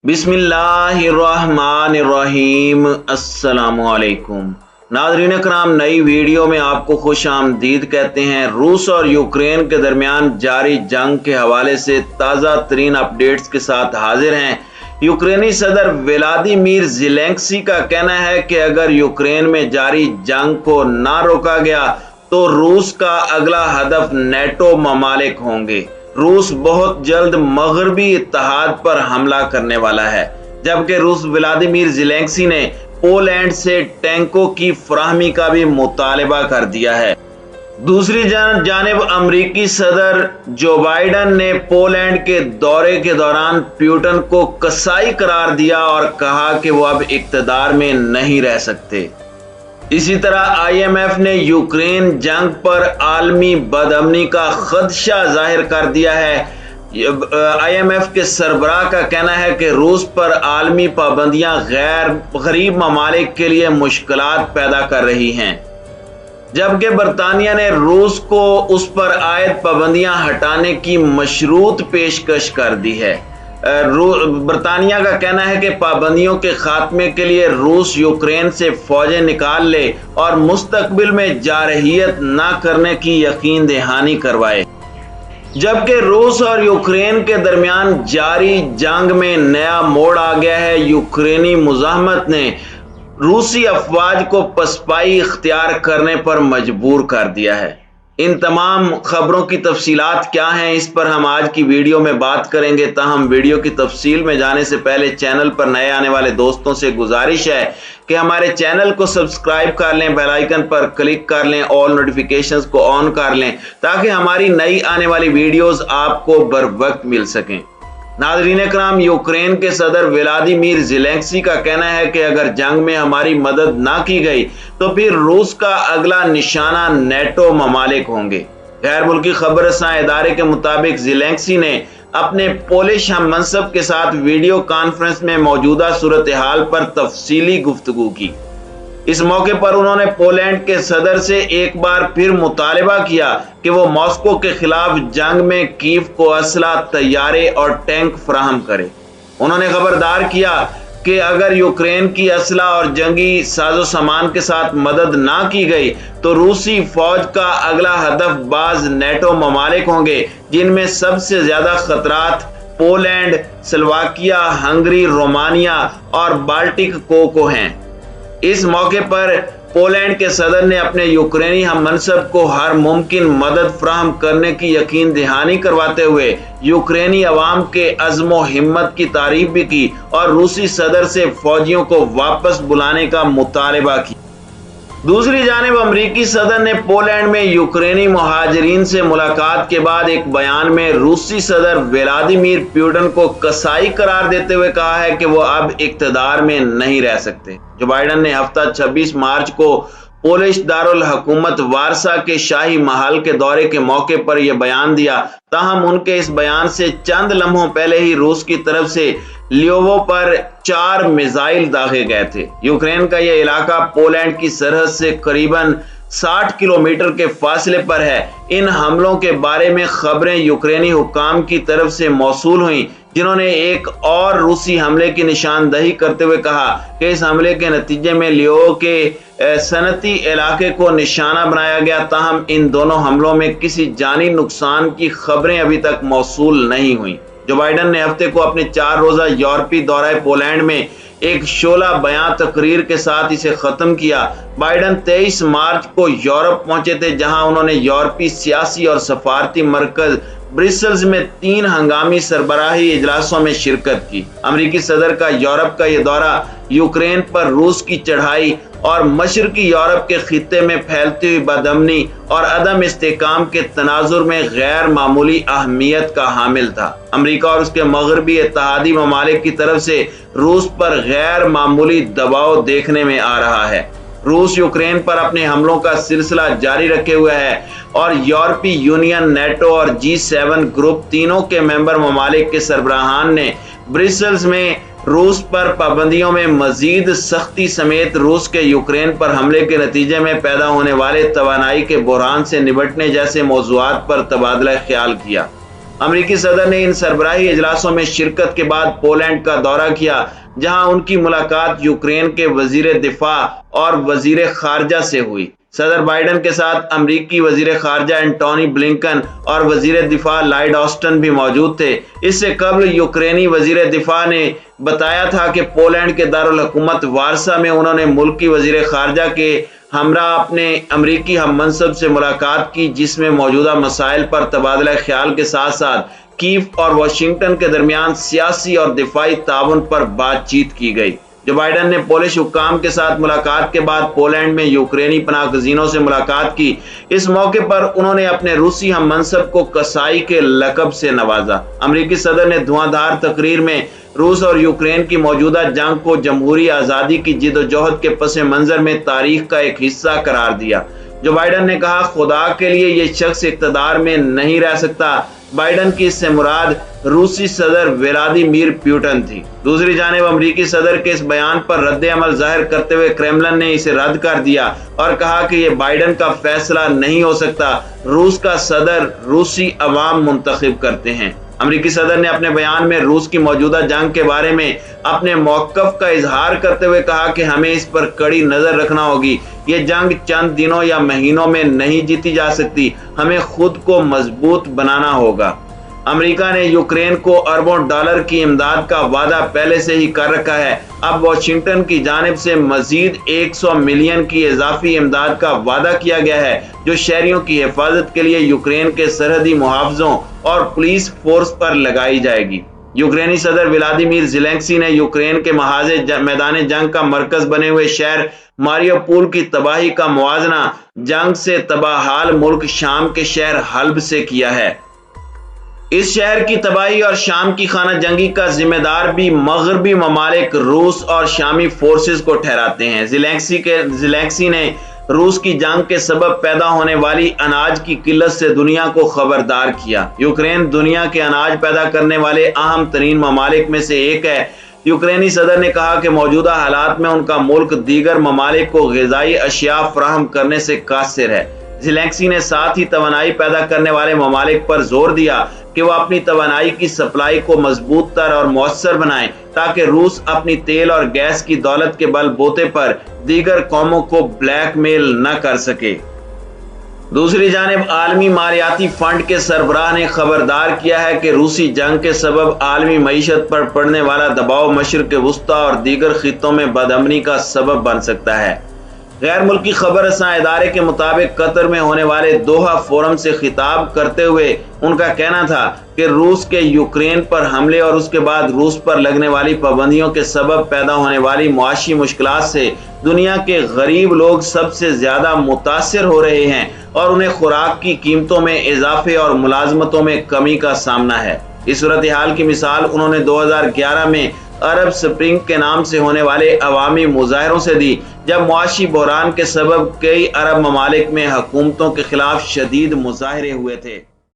بسم اللہ الرحمن الرحیم۔ السلام علیکم ناظرین اکرام، نئی ویڈیو میں آپ کو خوش آمدید کہتے ہیں۔ روس اور یوکرین کے درمیان جاری جنگ کے حوالے سے تازہ ترین اپڈیٹس کے ساتھ حاضر ہیں۔ یوکرینی صدر ولادیمیر زیلنسکی کا کہنا ہے کہ اگر یوکرین میں جاری جنگ کو نہ روکا گیا تو روس کا اگلا ہدف نیٹو ممالک ہوں گے۔ روس بہت جلد مغربی اتحاد پر حملہ کرنے والا ہے، جبکہ روس ولادیمیر زیلنسکی نے پولینڈ سے ٹینکوں کی فراہمی کا بھی مطالبہ کر دیا ہے۔ دوسری جانب امریکی صدر جو بائیڈن نے پولینڈ کے دورے کے دوران پیوٹن کو کسائی قرار دیا اور کہا کہ وہ اب اقتدار میں نہیں رہ سکتے۔ اسی طرح آئی ایم ایف نے یوکرین جنگ پر عالمی بدامنی کا خدشہ ظاہر کر دیا ہے۔ آئی ایم ایف کے سربراہ کا کہنا ہے کہ روس پر عالمی پابندیاں غریب ممالک کے لیے مشکلات پیدا کر رہی ہیں، جبکہ برطانیہ نے روس کو اس پر عائد پابندیاں ہٹانے کی مشروط پیشکش کر دی ہے۔ برطانیہ کا کہنا ہے کہ پابندیوں کے خاتمے کے لیے روس یوکرین سے فوجیں نکال لے اور مستقبل میں جارحیت نہ کرنے کی یقین دہانی کروائے۔ جبکہ روس اور یوکرین کے درمیان جاری جنگ میں نیا موڑ آ گیا ہے۔ یوکرینی مزاحمت نے روسی افواج کو پسپائی اختیار کرنے پر مجبور کر دیا ہے۔ ان تمام خبروں کی تفصیلات کیا ہیں، اس پر ہم آج کی ویڈیو میں بات کریں گے۔ تاہم ویڈیو کی تفصیل میں جانے سے پہلے چینل پر نئے آنے والے دوستوں سے گزارش ہے کہ ہمارے چینل کو سبسکرائب کر لیں، بیل آئیکن پر کلک کر لیں، آل نوٹیفیکیشنز کو آن کر لیں تاکہ ہماری نئی آنے والی ویڈیوز آپ کو بر وقت مل سکیں۔ ناظرین اکرام، یوکرین کے صدر ولادیمیر زیلنسکی کا کہنا ہے کہ اگر جنگ میں ہماری مدد نہ کی گئی تو پھر روس کا اگلا نشانہ نیٹو ممالک ہوں گے۔ غیر ملکی خبر رساں ادارے کے مطابق زیلنسکی نے اپنے پولش ہم منصب کے ساتھ ویڈیو کانفرنس میں موجودہ صورتحال پر تفصیلی گفتگو کی۔ اس موقع پر انہوں نے پولینڈ کے صدر سے ایک بار پھر مطالبہ کیا کہ وہ ماسکو کے خلاف جنگ میں کیف کو اسلحہ، طیارے اور ٹینک فراہم کرے۔ انہوں نے خبردار کیا کہ اگر یوکرین کی اسلحہ اور جنگی ساز و سامان کے ساتھ مدد نہ کی گئی تو روسی فوج کا اگلا ہدف بعض نیٹو ممالک ہوں گے، جن میں سب سے زیادہ خطرات پولینڈ، سلوواکیہ، ہنگری، رومانیہ اور بالٹک کو ہیں۔ اس موقع پر پولینڈ کے صدر نے اپنے یوکرینی ہم منصب کو ہر ممکن مدد فراہم کرنے کی یقین دہانی کرواتے ہوئے یوکرینی عوام کے عزم و ہمت کی تعریف بھی کی اور روسی صدر سے فوجیوں کو واپس بلانے کا مطالبہ کیا۔ دوسری جانب امریکی صدر نے پولینڈ میں یوکرینی مہاجرین سے ملاقات کے بعد ایک بیان میں روسی صدر ولادیمیر پیوٹن کو کسائی قرار دیتے ہوئے کہا ہے کہ وہ اب اقتدار میں نہیں رہ سکتے۔ جو بائیڈن نے ہفتہ 26 مارچ کو پولش دارالحکومت وارسا کے شاہی محل کے دورے کے موقع پر یہ بیان دیا، تاہم ان کے اس بیان سے چند لمحوں پہلے ہی روس کی طرف سے لیوو پر 4 میزائل داغے گئے تھے۔ یوکرین کا یہ علاقہ پولینڈ کی سرحد سے قریباً 60 کلومیٹر کے فاصلے پر ہے۔ ان حملوں کے بارے میں خبریں یوکرینی حکام کی طرف سے موصول ہوئیں، جنہوں نے ایک اور روسی حملے کی نشاندہی کرتے ہوئے کہا کہ اس حملے کے نتیجے میں لیوو کے صنعتی علاقے کو نشانہ بنایا گیا، تاہم ان دونوں حملوں میں کسی جانی نقصان کی خبریں ابھی تک موصول نہیں ہوئیں۔ جو بائیڈن نے ہفتے کو اپنے 4 روزہ یورپی دورہ پولینڈ میں ایک شعلہ بیان تقریر کے ساتھ اسے ختم کیا۔ بائیڈن 23 مارچ کو یورپ پہنچے تھے، جہاں انہوں نے یورپی سیاسی اور سفارتی مرکز برسلز میں 3 ہنگامی سربراہی اجلاسوں میں شرکت کی۔ امریکی صدر کا یورپ کا یہ دورہ یوکرین پر روس کی چڑھائی اور مشرقی یورپ کے خطے میں پھیلتی ہوئی بدامنی اور عدم استحکام کے تناظر میں غیر معمولی اہمیت کا حامل تھا۔ امریکہ اور اس کے مغربی اتحادی ممالک کی طرف سے روس پر غیر معمولی دباؤ دیکھنے میں آ رہا ہے۔ روس یوکرین پر اپنے حملوں کا سلسلہ جاری رکھے ہوئے ہے اور یورپی یونین، نیٹو اور G7 گروپ تینوں کے ممبر ممالک کے سربراہان نے برسلز میں روس پر پابندیوں میں مزید سختی سمیت روس کے یوکرین پر حملے کے نتیجے میں پیدا ہونے والے توانائی کے بحران سے نمٹنے جیسے موضوعات پر تبادلہ خیال کیا۔ امریکی صدر نے ان سربراہی اجلاسوں میں شرکت کے بعد پولینڈ کا دورہ کیا، جہاں ان کی ملاقات یوکرین کے وزیر دفاع اور وزیر خارجہ سے ہوئی۔ صدر بائیڈن کے ساتھ امریکی وزیر خارجہ انٹونی بلنکن اور وزیر دفاع لائیڈ آسٹن بھی موجود تھے۔ اس سے قبل یوکرینی وزیر دفاع نے بتایا تھا کہ پولینڈ کے دارالحکومت وارسا میں انہوں نے ملکی وزیر خارجہ کے ہمراہ اپنے امریکی ہم منصب سے ملاقات کی، جس میں موجودہ مسائل پر تبادلہ خیال کے ساتھ ساتھ کیف اور واشنگٹن کے درمیان سیاسی اور دفاعی تعاون پر بات چیت کی گئی۔ جو بائیڈن نے پولش حکام کے ساتھ ملاقات کے بعد پولینڈ میں یوکرینی پناہ گزینوں سے ملاقات کی۔ اس موقع پر انہوں نے اپنے روسی ہم منصب کو کسائی کے لقب سے نوازا۔ امریکی صدر نے دھواں دھار تقریر میں روس اور یوکرین کی موجودہ جنگ کو جمہوری آزادی کی جدوجہد کے پس منظر میں تاریخ کا ایک حصہ قرار دیا۔ جو بائیڈن نے کہا، خدا کے لیے یہ شخص اقتدار میں نہیں رہ سکتا۔ بائیڈن کی اس سے مراد روسی صدر ولادیمیر پوٹن تھی۔ دوسری جانب امریکی صدر کے اس بیان پر رد عمل ظاہر کرتے ہوئے کرملن نے اسے رد کر دیا اور کہا کہ یہ بائیڈن کا فیصلہ نہیں ہو سکتا، روس کا صدر روسی عوام منتخب کرتے ہیں۔ امریکی صدر نے اپنے بیان میں روس کی موجودہ جنگ کے بارے میں اپنے موقف کا اظہار کرتے ہوئے کہا کہ ہمیں اس پر کڑی نظر رکھنا ہوگی۔ یہ جنگ چند دنوں یا مہینوں میں نہیں جیتی جا سکتی، ہمیں خود کو مضبوط بنانا ہوگا۔ امریکہ نے یوکرین کو اربوں ڈالر کی امداد کا وعدہ پہلے سے ہی کر رکھا ہے۔ اب واشنگٹن کی جانب سے مزید 100 ملین کی اضافی امداد کا وعدہ کیا گیا ہے، جو شہریوں کی حفاظت کے لیے یوکرین کے سرحدی محافظوں اور پولیس فورس پر لگائی جائے گی۔ یوکرینی صدر ولادیمیر زیلنسکی نے یوکرین کے محاذ میدان جنگ کا مرکز بنے ہوئے شہر ماریوپول کی تباہی کا موازنہ جنگ سے تباہ حال ملک شام کے شہر حلب سے کیا ہے۔ اس شہر کی تباہی اور شام کی خانہ جنگی کا ذمہ دار بھی مغربی ممالک روس اور شامی فورسز کو ٹھہراتے ہیں۔ زیلنسکی نے روس کی جنگ کے سبب پیدا ہونے والی اناج کی قلت سے دنیا کو خبردار کیا۔ یوکرین دنیا کے اناج پیدا کرنے والے اہم ترین ممالک میں سے ایک ہے۔ یوکرینی صدر نے کہا کہ موجودہ حالات میں ان کا ملک دیگر ممالک کو غذائی اشیاء فراہم کرنے سے قاصر ہے۔ زیلنسکی نے ساتھ ہی توانائی پیدا کرنے والے ممالک پر زور دیا کہ وہ اپنی توانائی کی سپلائی کو مضبوط تر اور مؤثر بنائیں تاکہ روس اپنی تیل اور گیس کی دولت کے بل بوتے پر دیگر قوموں کو بلیک میل نہ کر سکے۔ دوسری جانب عالمی مالیاتی فنڈ کے سربراہ نے خبردار کیا ہے کہ روسی جنگ کے سبب عالمی معیشت پر پڑنے والا دباؤ مشرق وسطیٰ اور دیگر خطوں میں بدامنی کا سبب بن سکتا ہے۔ غیر ملکی خبر رساں ادارے کے مطابق قطر میں ہونے والے دوحہ فورم سے خطاب کرتے ہوئے ان کا کہنا تھا کہ روس کے یوکرین پر حملے اور اس کے بعد روس پر لگنے والی پابندیوں کے سبب پیدا ہونے والی معاشی مشکلات سے دنیا کے غریب لوگ سب سے زیادہ متاثر ہو رہے ہیں اور انہیں خوراک کی قیمتوں میں اضافے اور ملازمتوں میں کمی کا سامنا ہے۔ اس صورتحال کی مثال انہوں نے 2011 میں عرب سپرنگ کے نام سے ہونے والے عوامی مظاہروں سے دی، جب معاشی بحران کے سبب کئی عرب ممالک میں حکومتوں کے خلاف شدید مظاہرے ہوئے تھے۔